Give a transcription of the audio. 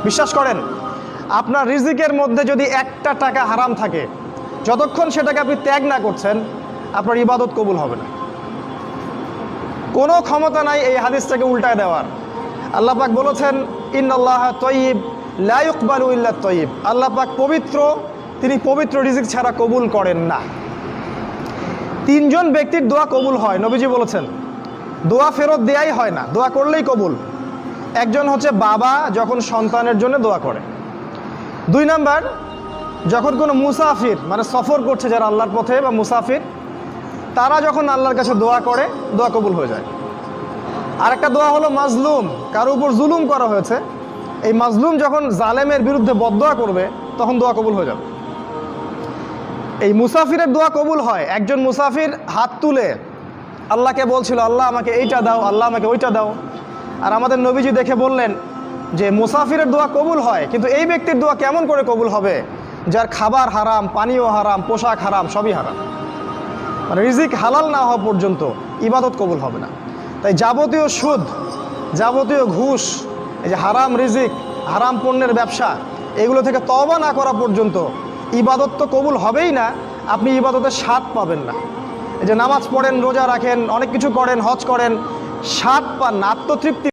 বিশ্বাস করেন, আপনার রিজিকের মধ্যে যদি একটা টাকা হারাম থাকে, যতক্ষণ সেটাকে আপনি ত্যাগ না করছেন, আপনার ইবাদত কবুল হবে না। কোনো ক্ষমতা নাই এই হাদিসটাকে উল্টায় দেওয়ার। আল্লাহ পাক বলেছেন, ইন্নাল্লাহ তয়্যিব লা ইকবালু ইল্লা তয়্যিব। আল্লাহ পাক পবিত্র, তিনি পবিত্র রিজিক ছাড়া কবুল করেন না। তিনজন ব্যক্তির দোয়া কবুল হয়, নবীজি বলেছেন। দোয়া ফেরত দেয়াই হয় না, দোয়া করলেই কবুল। একজন হচ্ছে বাবা যখন সন্তানের জন্য দোয়া করে। 2 নাম্বার, যখন কোনো মুসাফির মানে সফর করছে যারা আল্লাহর পথে বা মুসাফির, তারা যখন আল্লাহর কাছে দোয়া করে, দোয়া কবুল হয়ে যায়। আরেকটা দোয়া হলো মাজলুম, কারো উপর জুলুম করা হয়েছে, এই মাজলুম যখন জালেমের বিরুদ্ধে বদদোয়া করবে, তখন দোয়া কবুল হয়ে যাবে। এই মুসাফিরের দোয়া কবুল হয়। একজন মুসাফির হাত তুলে আল্লাহকে বলছিল, আল্লাহ আমাকে এইটা দাও, আল্লাহ আমাকে ওইটা দাও। আর আমাদের নবীজি দেখে বললেন যে মুসাফিরের দোয়া কবুল হয়, কিন্তু এই ব্যক্তির দোয়া কেমন করে কবুল হবে যার খাবার হারাম, পানীয় হারাম, পোশাক হারাম, সবই হারাম। মানে রিজিক হালাল না হওয়া পর্যন্ত ইবাদত কবুল হবে না। তাই যাবতীয় সুদ, যাবতীয় ঘুষ, এই যে হারাম রিজিক, হারাম পণ্যের ব্যবসা, এগুলো থেকে তওবা না করা পর্যন্ত ইবাদত তো কবুল হবেই না, আপনি ইবাদতের স্বাদ পাবেন না। এই যে নামাজ পড়েন, রোজা রাখেন, অনেক কিছু করেন, হজ করেন, স্বাদ পান না, আত্মতৃপ্তি